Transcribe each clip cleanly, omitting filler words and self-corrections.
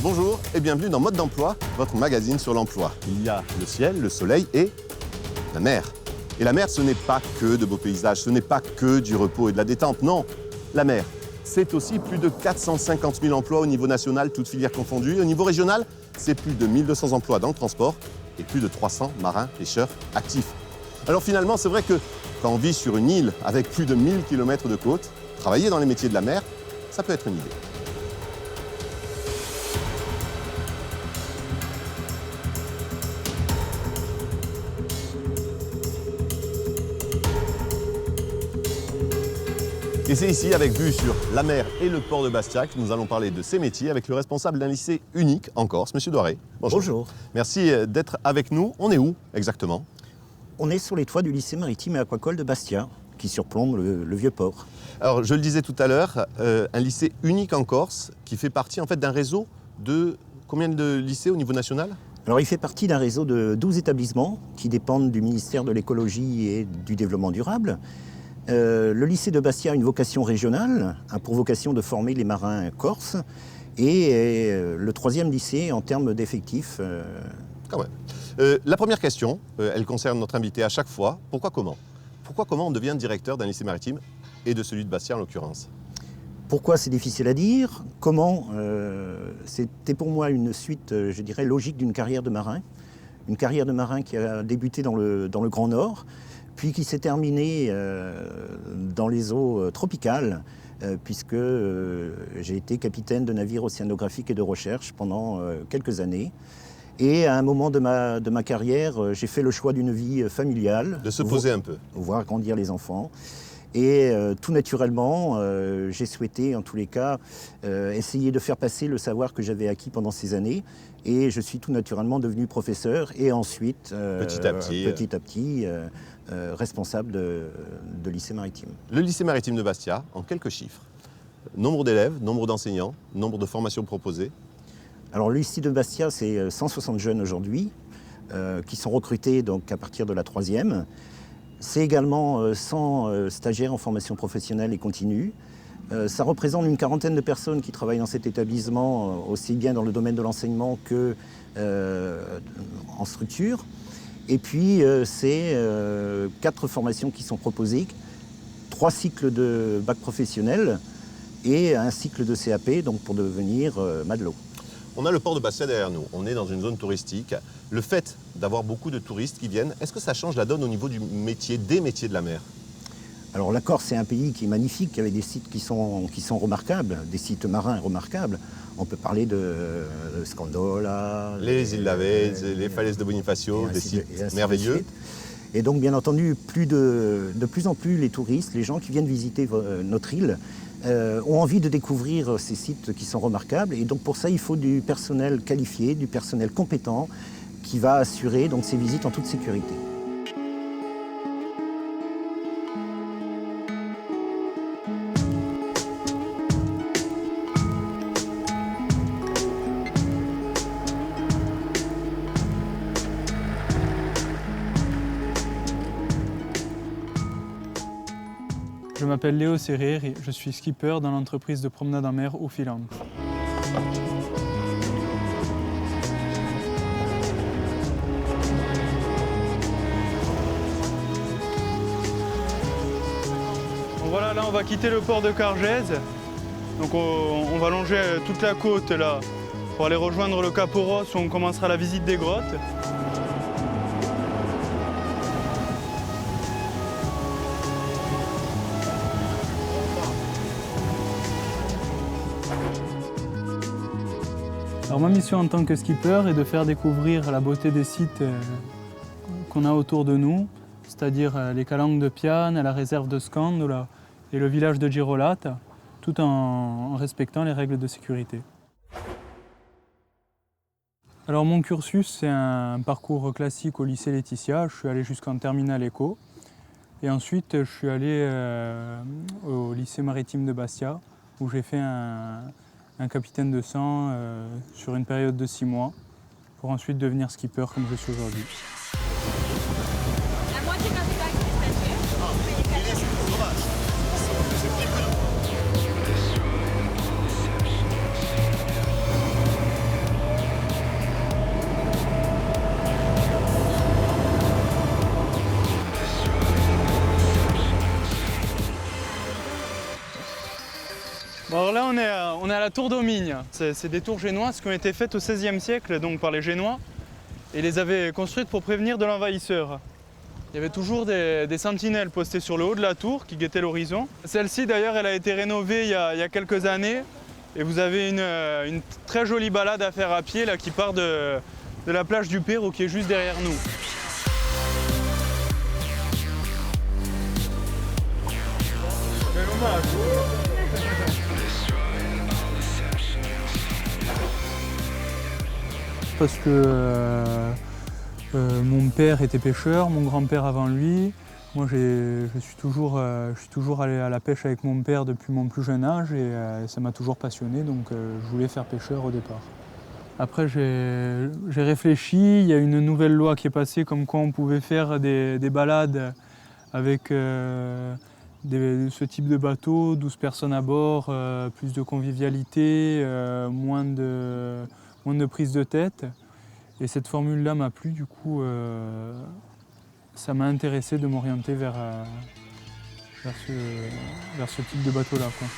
Bonjour et bienvenue dans Mode d'emploi, votre magazine sur l'emploi. Il y a le ciel, le soleil et la mer. Et la mer, ce n'est pas que de beaux paysages, ce n'est pas que du repos et de la détente, non. La mer, c'est aussi plus de 450 000 emplois au niveau national, toutes filières confondues. Au niveau régional, c'est plus de 1200 emplois dans le transport et plus de 300 marins pêcheurs actifs. Alors finalement, c'est vrai que quand on vit sur une île avec plus de 1000 km de côte, travailler dans les métiers de la mer, ça peut être une idée. Et c'est ici, avec vue sur la mer et le port de Bastia, que nous allons parler de ces métiers avec le responsable d'un lycée unique en Corse, M. Doiré. Bonjour. Bonjour. Merci d'être avec nous. On est où exactement? On est sur les toits du lycée maritime et aquacole de Bastia, qui surplombe le vieux port. Alors, je le disais tout à l'heure, un lycée unique en Corse qui fait partie en fait d'un réseau de combien de lycées au niveau national? Alors, il fait partie d'un réseau de 12 établissements qui dépendent du ministère de l'écologie et du développement durable. Le lycée de Bastia a une vocation régionale, a pour vocation de former les marins corses, et est le troisième lycée en termes d'effectifs. Quand même. La première question, elle concerne notre invité à chaque fois. Pourquoi comment? Pourquoi comment on devient directeur d'un lycée maritime et de celui de Bastia en l'occurrence? Pourquoi, c'est difficile à dire. Comment, c'était pour moi une suite, je dirais, logique d'une carrière de marin. Une carrière de marin qui a débuté dans le Grand Nord, puis qui s'est terminée dans les eaux tropicales, puisque j'ai été capitaine de navire océanographique et de recherche pendant quelques années. Et à un moment de ma carrière, j'ai fait le choix d'une vie familiale. De se poser un peu. Voir grandir les enfants. Et tout naturellement, j'ai souhaité, en tous les cas, essayer de faire passer le savoir que j'avais acquis pendant ces années. Et je suis tout naturellement devenu professeur et ensuite, petit à petit, responsable de lycée maritime. Le lycée maritime de Bastia, en quelques chiffres. Nombre d'élèves, nombre d'enseignants, nombre de formations proposées. Alors le lycée de Bastia, c'est 160 jeunes aujourd'hui qui sont recrutés donc, à partir de la 3e. C'est également 100 stagiaires en formation professionnelle et continue. Ça représente une quarantaine de personnes qui travaillent dans cet établissement, aussi bien dans le domaine de l'enseignement que en structure. Et puis, c'est 4 formations qui sont proposées, 3 cycles de bac professionnel et un cycle de CAP donc pour devenir matelot. On a le port de Bastia derrière nous, on est dans une zone touristique. Le fait d'avoir beaucoup de touristes qui viennent, est-ce que ça change la donne au niveau du métier, des métiers de la mer? Alors la Corse, c'est un pays qui est magnifique, avec des sites qui sont remarquables, des sites marins remarquables. On peut parler de Scandola, les îles d'Avezze, les falaises de Bonifacio, des sites merveilleux. Et donc bien entendu, de plus en plus les touristes, les gens qui viennent visiter notre île, ont envie de découvrir ces sites qui sont remarquables. Et donc pour ça, il faut du personnel qualifié, du personnel compétent qui va assurer donc, ces visites en toute sécurité. Je m'appelle Léo Serrer et je suis skipper dans l'entreprise de promenade en mer Ophiland. Bon, voilà, là on va quitter le port de Cargèse. Donc on va longer toute la côte là pour aller rejoindre le Cap Oros où on commencera la visite des grottes. Alors ma mission en tant que skipper est de faire découvrir la beauté des sites qu'on a autour de nous, c'est-à-dire les calanques de Piane, la réserve de Scandola et le village de Girolata, tout en respectant les règles de sécurité. Alors mon cursus, c'est un parcours classique au lycée Laetitia. Je suis allé jusqu'en terminale éco. Et ensuite, je suis allé au lycée maritime de Bastia, où j'ai fait un capitaine de sang sur une période de 6 mois, pour ensuite devenir skipper comme je suis aujourd'hui. La moitié quand c'est avec les statues. Bon, alors là, on est à la tour d'Aumigne. C'est des tours génoises qui ont été faites au XVIe siècle, donc par les Génois, et les avaient construites pour prévenir de l'envahisseur. Il y avait toujours des sentinelles postées sur le haut de la tour qui guettaient l'horizon. Celle-ci, d'ailleurs, elle a été rénovée il y a quelques années, et vous avez une très jolie balade à faire à pied là, qui part de la plage du Pérou, qui est juste derrière nous. Parce que mon père était pêcheur, mon grand-père avant lui. Moi, je suis toujours allé à la pêche avec mon père depuis mon plus jeune âge et ça m'a toujours passionné, donc je voulais faire pêcheur au départ. Après, j'ai réfléchi, il y a une nouvelle loi qui est passée comme quoi on pouvait faire des balades avec ce type de bateau, 12 personnes à bord, plus de convivialité, moins de prise de tête. Et cette formule-là m'a plu, du coup, ça m'a intéressé de m'orienter vers ce type de bateau-là, quoi.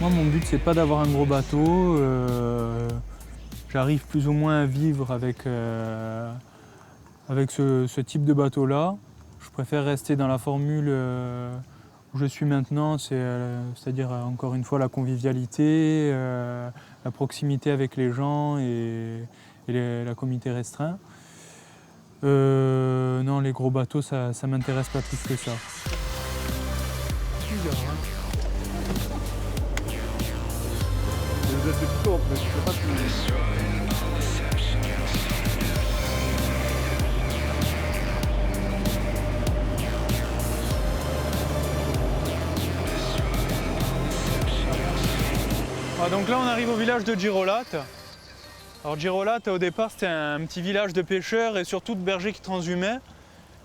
Moi, mon but, c'est pas d'avoir un gros bateau. J'arrive plus ou moins à vivre avec ce type de bateau-là. Je préfère rester dans la formule où je suis maintenant, c'est-à-dire encore une fois la convivialité, la proximité avec les gens et la comité restreint. Non, les gros bateaux, ça m'intéresse pas plus que ça. Donc là, on arrive au village de Girolate. Alors Girolate, au départ, c'était un petit village de pêcheurs et surtout de bergers qui transhumaient.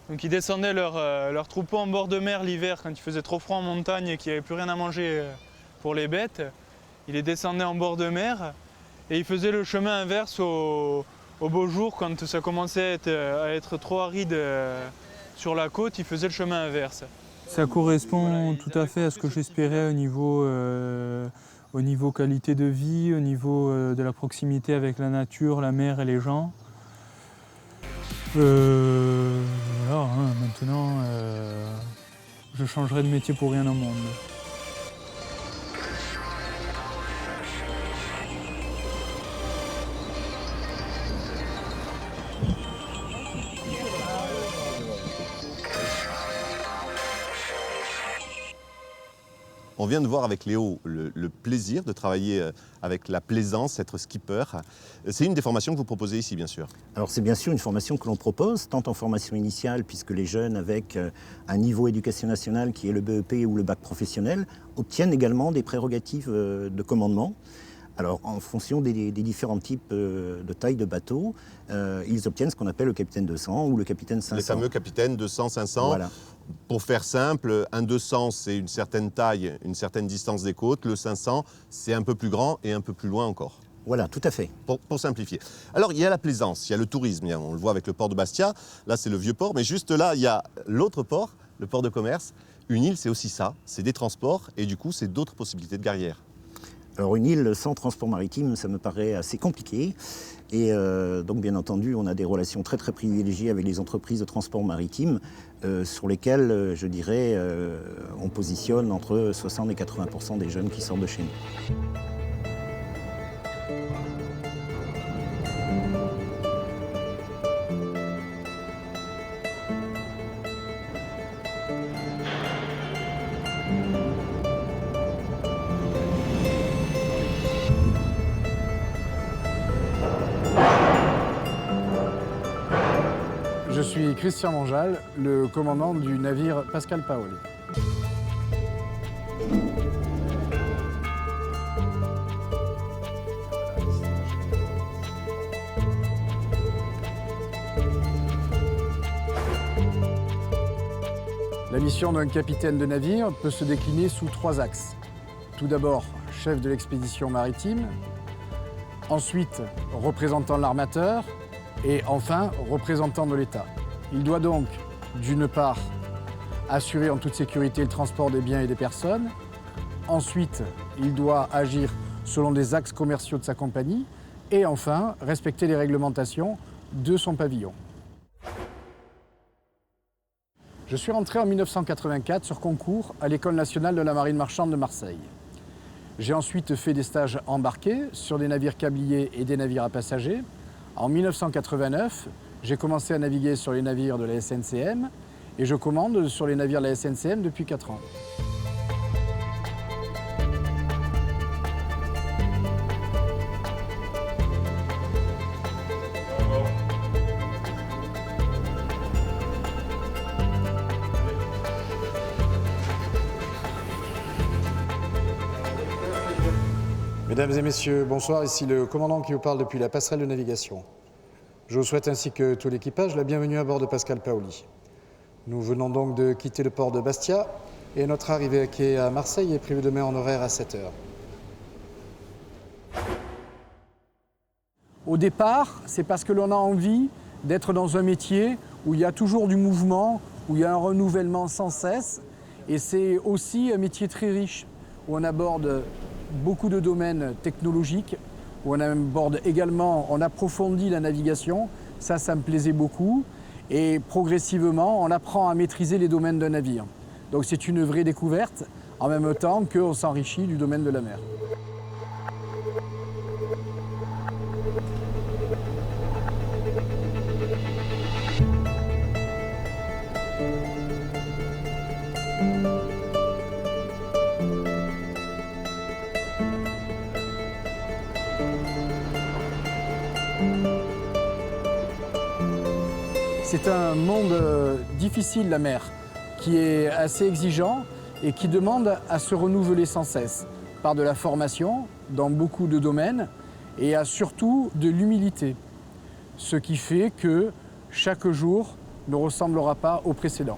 Donc ils descendaient leur troupeau en bord de mer l'hiver quand il faisait trop froid en montagne et qu'il n'y avait plus rien à manger pour les bêtes. Ils les descendaient en bord de mer et ils faisaient le chemin inverse au beau jour quand ça commençait à être trop aride sur la côte, ils faisaient le chemin inverse. Ça correspond tout à fait à ce que j'espérais au niveau qualité de vie, au niveau de la proximité avec la nature, la mer et les gens. Voilà, maintenant, je changerai de métier pour rien au monde. On vient de voir avec Léo le plaisir de travailler avec la plaisance, être skipper. C'est une des formations que vous proposez ici, bien sûr. Alors c'est bien sûr une formation que l'on propose, tant en formation initiale, puisque les jeunes avec un niveau éducation nationale qui est le BEP ou le bac professionnel, obtiennent également des prérogatives de commandement. Alors en fonction des différents types de taille de bateaux, ils obtiennent ce qu'on appelle le capitaine 200 ou le capitaine 500. Les fameux capitaines 200, 500. Voilà. Pour faire simple, un 200, c'est une certaine taille, une certaine distance des côtes. Le 500, c'est un peu plus grand et un peu plus loin encore. Voilà, tout à fait. Pour simplifier. Alors, il y a la plaisance, il y a le tourisme. On le voit avec le port de Bastia. Là, c'est le vieux port. Mais juste là, il y a l'autre port, le port de commerce. Une île, c'est aussi ça. C'est des transports et du coup, c'est d'autres possibilités de carrière. Alors une île sans transport maritime, ça me paraît assez compliqué. Et donc bien entendu, on a des relations très très privilégiées avec les entreprises de transport maritime sur lesquelles, je dirais, on positionne entre 60 et 80% des jeunes qui sortent de chez nous. Je suis Christian Manjal, le commandant du navire Pascal Paoli. La mission d'un capitaine de navire peut se décliner sous 3 axes. Tout d'abord, chef de l'expédition maritime, ensuite représentant de l'armateur et enfin représentant de l'État. Il doit donc, d'une part, assurer en toute sécurité le transport des biens et des personnes. Ensuite, il doit agir selon des axes commerciaux de sa compagnie. Et enfin, respecter les réglementations de son pavillon. Je suis rentré en 1984 sur concours à l'École nationale de la marine marchande de Marseille. J'ai ensuite fait des stages embarqués sur des navires câbliers et des navires à passagers. En 1989, j'ai commencé à naviguer sur les navires de la SNCM et je commande sur les navires de la SNCM depuis 4 ans. Mesdames et messieurs, bonsoir, ici le commandant qui vous parle depuis la passerelle de navigation. Je vous souhaite ainsi que tout l'équipage la bienvenue à bord de Pascal Paoli. Nous venons donc de quitter le port de Bastia et notre arrivée à quai à Marseille est prévue demain en horaire à 7 h. Au départ, c'est parce que l'on a envie d'être dans un métier où il y a toujours du mouvement, où il y a un renouvellement sans cesse. Et c'est aussi un métier très riche, où on aborde beaucoup de domaines technologiques, où on aborde également, on approfondit la navigation. Ça me plaisait beaucoup. Et progressivement, on apprend à maîtriser les domaines d'un navire. Donc c'est une vraie découverte, en même temps qu'on s'enrichit du domaine de la mer. C'est un monde difficile, la mer, qui est assez exigeant et qui demande à se renouveler sans cesse, par de la formation dans beaucoup de domaines et surtout de l'humilité. Ce qui fait que chaque jour ne ressemblera pas au précédent.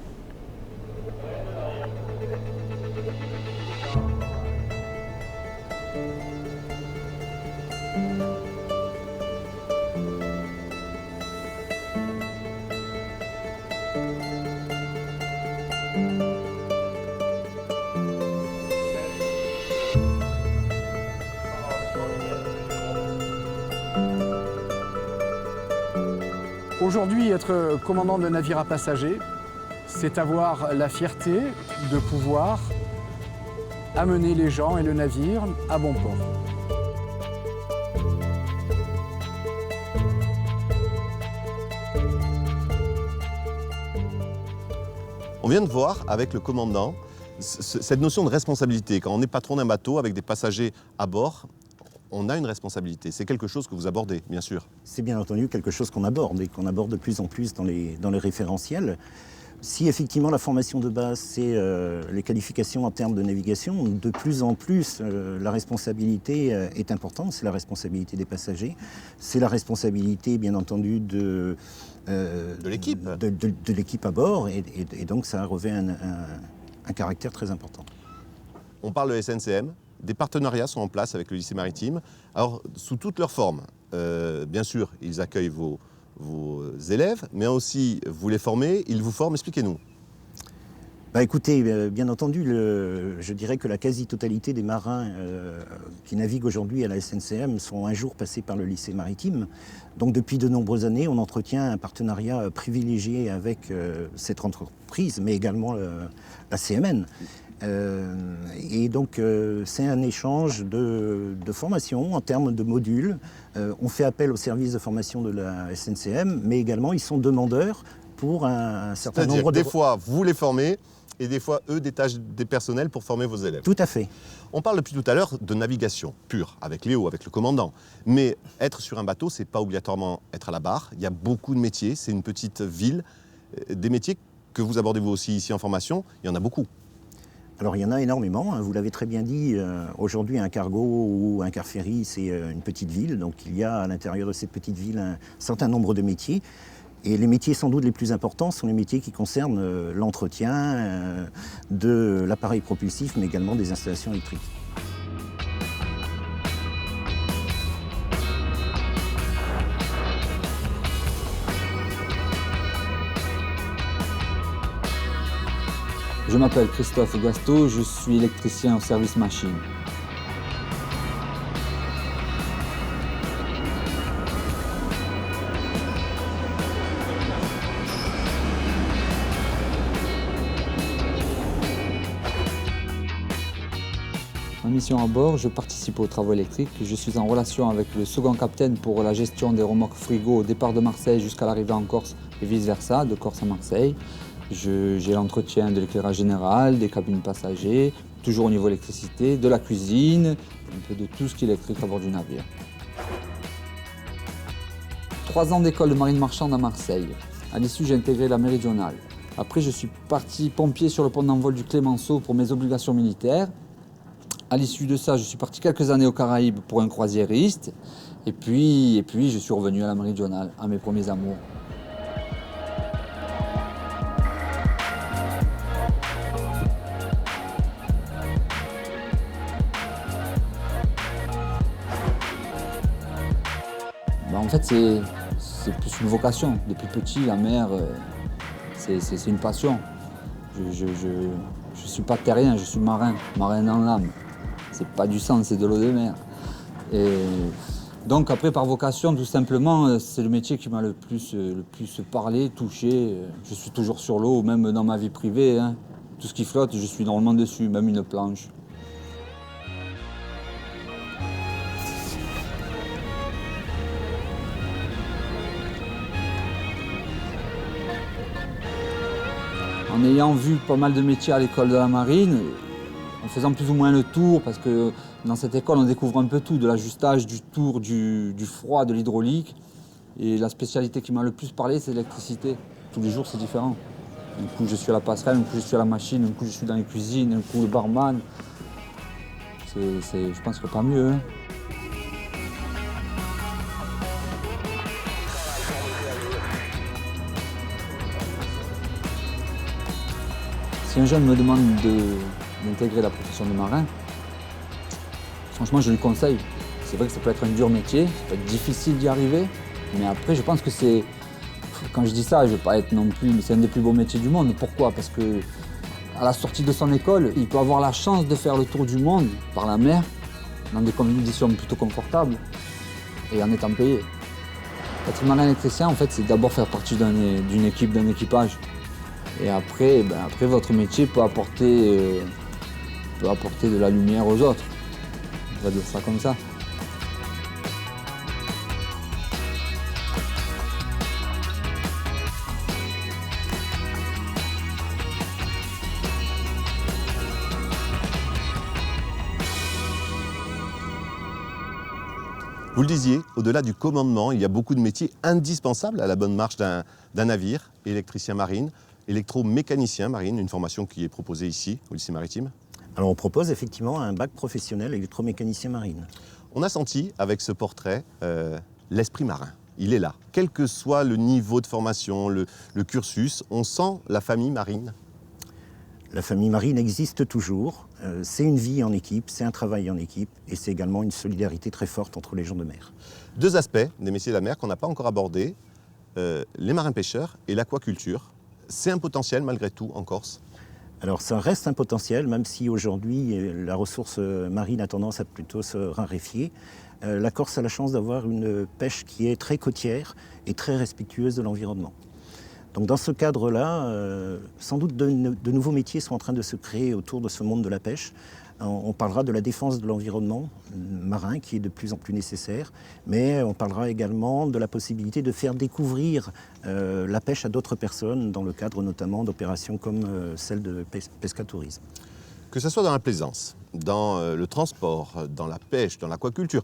Aujourd'hui, être commandant de navire à passagers, c'est avoir la fierté de pouvoir amener les gens et le navire à bon port. On vient de voir avec le commandant cette notion de responsabilité. Quand on est patron d'un bateau avec des passagers à bord, on a une responsabilité. C'est quelque chose que vous abordez, bien sûr. C'est bien entendu quelque chose qu'on aborde et qu'on aborde de plus en plus dans les référentiels. Si effectivement la formation de base, c'est les qualifications en termes de navigation, de plus en plus la responsabilité est importante. C'est la responsabilité des passagers, c'est la responsabilité bien entendu de l'équipe. De l'équipe à bord et donc ça revêt un caractère très important. On parle de SNCM. Des partenariats sont en place avec le lycée maritime, alors sous toutes leurs formes. Bien sûr, ils accueillent vos élèves, mais aussi vous les formez, ils vous forment. Expliquez-nous. Écoutez, bien entendu, je dirais que la quasi-totalité des marins qui naviguent aujourd'hui à la SNCM sont un jour passés par le lycée maritime. Donc depuis de nombreuses années, on entretient un partenariat privilégié avec cette entreprise, mais également la CMN. Et donc c'est un échange de formation en termes de modules. On fait appel au service de formation de la SNCM, mais également ils sont demandeurs pour un certain nombre de... Des fois, vous les formez et des fois, eux détachent des personnels pour former vos élèves. Tout à fait. On parle depuis tout à l'heure de navigation pure, avec Léo, avec le commandant. Mais être sur un bateau, c'est pas obligatoirement être à la barre. Il y a beaucoup de métiers, c'est une petite ville. Des métiers que vous abordez vous aussi ici en formation, il y en a beaucoup. Alors il y en a énormément, vous l'avez très bien dit, aujourd'hui un cargo ou un car ferry c'est une petite ville, donc il y a à l'intérieur de cette petite ville un certain nombre de métiers. Et les métiers sans doute les plus importants sont les métiers qui concernent l'entretien de l'appareil propulsif, mais également des installations électriques. Je m'appelle Christophe Gasto, je suis électricien au service machine. Ma mission à bord, je participe aux travaux électriques. Je suis en relation avec le second capitaine pour la gestion des remorques frigo au départ de Marseille jusqu'à l'arrivée en Corse et vice-versa, de Corse à Marseille. J'ai l'entretien de l'éclairage général, des cabines passagers, toujours au niveau électricité, de la cuisine, un peu de tout ce qui est électrique à bord du navire. 3 ans d'école de marine marchande à Marseille. À l'issue, j'ai intégré la méridionale. Après, je suis parti pompier sur le pont d'envol du Clémenceau pour mes obligations militaires. À l'issue de ça, je suis parti quelques années aux Caraïbes pour un croisiériste. Et puis je suis revenu à la méridionale, à mes premiers amours. En fait, c'est plus une vocation. Depuis petit, la mer, c'est une passion. Je ne suis pas terrien, je suis marin dans l'âme. C'est pas du sang, c'est de l'eau de mer. Et donc après, par vocation, tout simplement, c'est le métier qui m'a le plus parlé, touché. Je suis toujours sur l'eau, même dans ma vie privée. Hein. Tout ce qui flotte, je suis normalement dessus, même une planche. En ayant vu pas mal de métiers à l'école de la marine, en faisant plus ou moins le tour, parce que dans cette école, on découvre un peu tout, de l'ajustage, du tour, du froid, de l'hydraulique. Et la spécialité qui m'a le plus parlé, c'est l'électricité. Tous les jours, c'est différent. Un coup, je suis à la passerelle, un coup, je suis à la machine, un coup, je suis dans les cuisines, un coup, le barman. Je pense qu'il n'y a pas mieux. Hein. Si un jeune me demande d'intégrer la profession de marin, franchement, je lui conseille. C'est vrai que ça peut être un dur métier, ça peut être difficile d'y arriver, mais après, je pense que c'est... Quand je dis ça, je ne vais pas être non plus... Mais c'est un des plus beaux métiers du monde. Pourquoi? Parce que à la sortie de son école, il peut avoir la chance de faire le tour du monde par la mer, dans des conditions plutôt confortables, et en étant payé. Être marin électricien, en fait, c'est d'abord faire partie d'une équipe, d'un équipage. Et après, votre métier peut apporter de la lumière aux autres. On va dire ça comme ça. Vous le disiez, au-delà du commandement, il y a beaucoup de métiers indispensables à la bonne marche d'un navire. Électricien marine, électromécanicien marine, une formation qui est proposée ici, au lycée maritime. Alors on propose effectivement un bac professionnel électromécanicien marine. On a senti avec ce portrait l'esprit marin. Il est là. Quel que soit le niveau de formation, le cursus, on sent la famille marine. La famille marine existe toujours. C'est une vie en équipe, c'est un travail en équipe et c'est également une solidarité très forte entre les gens de mer. 2 aspects des métiers de la mer qu'on n'a pas encore abordés, les marins-pêcheurs et l'aquaculture. C'est un potentiel malgré tout en Corse? Alors ça reste un potentiel, même si aujourd'hui la ressource marine a tendance à plutôt se raréfier. La Corse a la chance d'avoir une pêche qui est très côtière et très respectueuse de l'environnement. Donc dans ce cadre-là, sans doute de nouveaux métiers sont en train de se créer autour de ce monde de la pêche. On parlera de la défense de l'environnement marin qui est de plus en plus nécessaire, mais on parlera également de la possibilité de faire découvrir la pêche à d'autres personnes dans le cadre notamment d'opérations comme celle de pescatourisme. Que ce soit dans la plaisance, dans le transport, dans la pêche, dans l'aquaculture,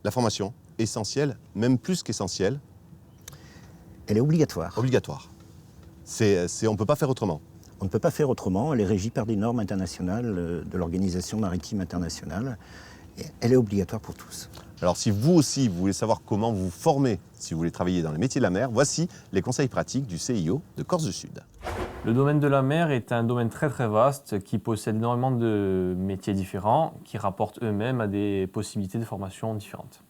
la formation essentielle, même plus qu'essentielle. Elle est obligatoire. Obligatoire. On ne peut pas faire autrement. On ne peut pas faire autrement. Elle est régie par des normes internationales de l'Organisation maritime internationale. elle est obligatoire pour tous. Alors si vous aussi, vous voulez savoir comment vous former si vous voulez travailler dans les métiers de la mer, voici les conseils pratiques du CIO de Corse du Sud. Le domaine de la mer est un domaine très vaste qui possède énormément de métiers différents qui rapportent eux-mêmes à des possibilités de formation différentes.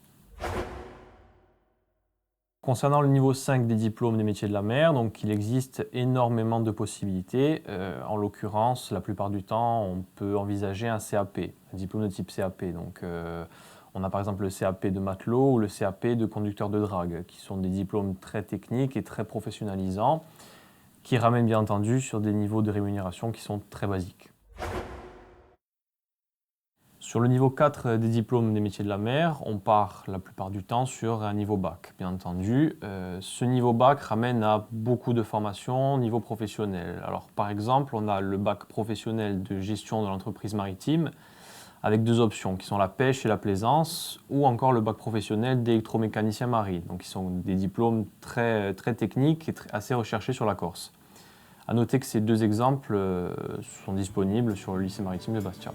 Concernant le niveau 5 des diplômes des métiers de la mer, donc il existe énormément de possibilités. En l'occurrence, la plupart du temps, on peut envisager un CAP, un diplôme de type CAP. Donc, on a par exemple le CAP de matelot ou le CAP de conducteur de drague, qui sont des diplômes très techniques et très professionnalisants, qui ramènent bien entendu sur des niveaux de rémunération qui sont très basiques. Sur le niveau 4 des diplômes des métiers de la mer, on part la plupart du temps sur un niveau bac, bien entendu. Ce niveau bac ramène à beaucoup de formations au niveau professionnel. Alors, par exemple, on a le bac professionnel de gestion de l'entreprise maritime avec deux options qui sont la pêche et la plaisance, ou encore le bac professionnel d'électromécanicien marine, donc qui sont des diplômes très techniques et assez recherchés sur la Corse. À noter que ces deux exemples sont disponibles sur le lycée maritime de Bastia.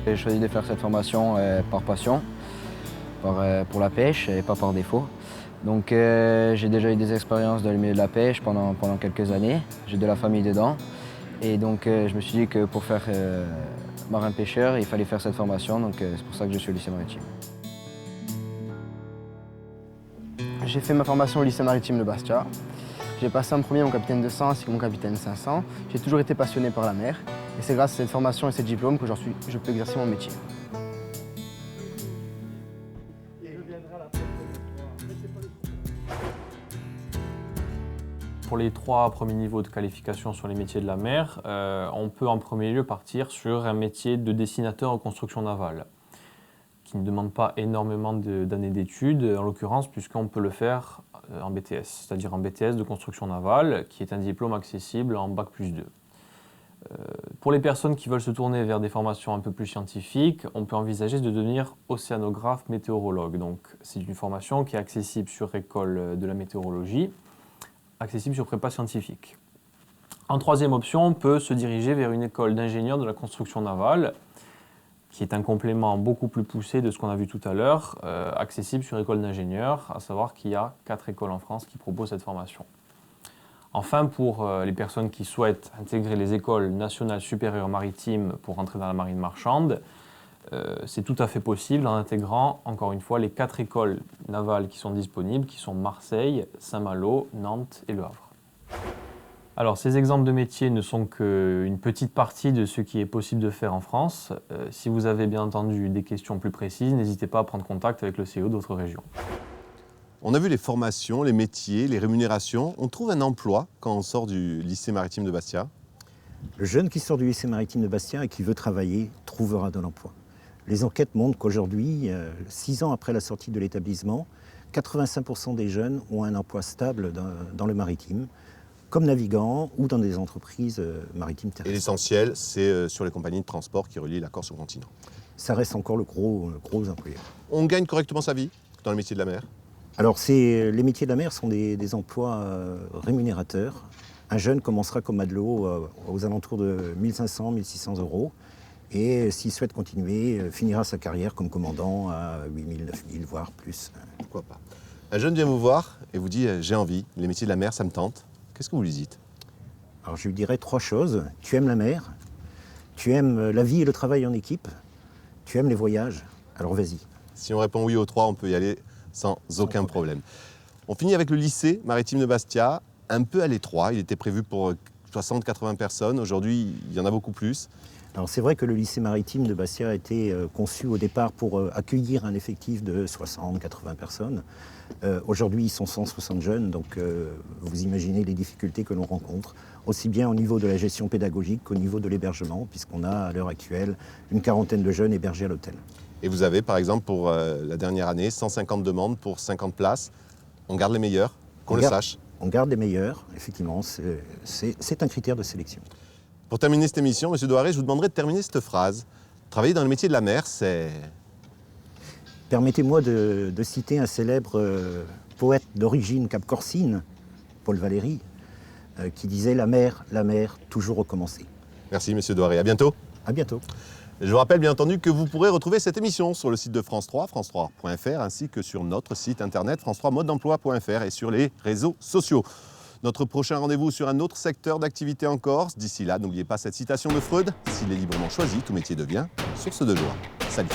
J'ai choisi de faire cette formation par passion, pour la pêche et pas par défaut. Donc j'ai déjà eu des expériences dans le milieu de la pêche pendant quelques années. J'ai de la famille dedans. Et donc je me suis dit que pour faire marin-pêcheur, il fallait faire cette formation. Donc c'est pour ça que je suis au lycée maritime. J'ai fait ma formation au lycée maritime de Bastia. J'ai passé en premier mon capitaine 200 ainsi que mon capitaine 500. J'ai toujours été passionné par la mer. Et c'est grâce à cette formation et ces diplômes que je peux exercer mon métier. Pour les 3 premiers niveaux de qualification sur les métiers de la mer, on peut en premier lieu partir sur un métier de dessinateur en construction navale, qui ne demande pas énormément d'années d'études, en l'occurrence, puisqu'on peut le faire en BTS, c'est-à-dire en BTS de construction navale, qui est un diplôme accessible en Bac+2. Pour les personnes qui veulent se tourner vers des formations un peu plus scientifiques, on peut envisager de devenir océanographe météorologue. Donc, c'est une formation qui est accessible sur école de la météorologie, accessible sur prépa scientifique. En troisième option, on peut se diriger vers une école d'ingénieur de la construction navale, qui est un complément beaucoup plus poussé de ce qu'on a vu tout à l'heure, accessible sur école d'ingénieur, à savoir qu'il y a 4 écoles en France qui proposent cette formation. Enfin, pour les personnes qui souhaitent intégrer les écoles nationales supérieures maritimes pour entrer dans la marine marchande, c'est tout à fait possible en intégrant, encore une fois, les 4 écoles navales qui sont disponibles, qui sont Marseille, Saint-Malo, Nantes et Le Havre. Alors, ces exemples de métiers ne sont qu'une petite partie de ce qui est possible de faire en France. Si vous avez bien entendu des questions plus précises, n'hésitez pas à prendre contact avec le CEO d'autres régions. On a vu les formations, les métiers, les rémunérations. On trouve un emploi quand on sort du lycée maritime de Bastia. Le jeune qui sort du lycée maritime de Bastia et qui veut travailler trouvera de l'emploi. Les enquêtes montrent qu'aujourd'hui, 6 ans après la sortie de l'établissement, 85% des jeunes ont un emploi stable dans le maritime, comme navigants ou dans des entreprises maritimes terrestres. Et l'essentiel, c'est sur les compagnies de transport qui relient la Corse au continent. Ça reste encore le gros employeur. On gagne correctement sa vie dans le métier de la mer? Alors, les métiers de la mer sont des emplois rémunérateurs. Un jeune commencera comme matelot aux alentours de 1500, 1600 euros. Et s'il souhaite continuer, finira sa carrière comme commandant à 8000, 9000, voire plus. Pourquoi pas? Un jeune vient vous voir et vous dit « j'ai envie, les métiers de la mer, ça me tente ». Qu'est-ce que vous lui dites? Alors, je lui dirais 3 choses. Tu aimes la mer, tu aimes la vie et le travail en équipe, tu aimes les voyages, alors vas-y. Si on répond oui aux 3, on peut y aller sans aucun problème. On finit avec le lycée maritime de Bastia, un peu à l'étroit. Il était prévu pour 60-80 personnes. Aujourd'hui, il y en a beaucoup plus. Alors c'est vrai que le lycée maritime de Bastia a été conçu au départ pour accueillir un effectif de 60-80 personnes. Aujourd'hui, ils sont 160 jeunes, donc vous imaginez les difficultés que l'on rencontre, aussi bien au niveau de la gestion pédagogique qu'au niveau de l'hébergement, puisqu'on a à l'heure actuelle une quarantaine de jeunes hébergés à l'hôtel. Et vous avez, par exemple, pour la dernière année, 150 demandes pour 50 places. On garde les meilleurs, qu'on le sache. On garde les meilleurs, effectivement, c'est un critère de sélection. Pour terminer cette émission, M. Doharé, je vous demanderai de terminer cette phrase. Travailler dans le métier de la mer, c'est... Permettez-moi de citer un célèbre poète d'origine cap-corsine, Paul Valéry, qui disait « La mer, toujours recommencer ». Merci, M. Doharé. À bientôt. À bientôt. Je vous rappelle bien entendu que vous pourrez retrouver cette émission sur le site de France 3, france3.fr, ainsi que sur notre site internet france3modedemploi.fr et sur les réseaux sociaux. Notre prochain rendez-vous sur un autre secteur d'activité en Corse. D'ici là, n'oubliez pas cette citation de Freud, « S'il est librement choisi, tout métier devient source de joie ». Salut.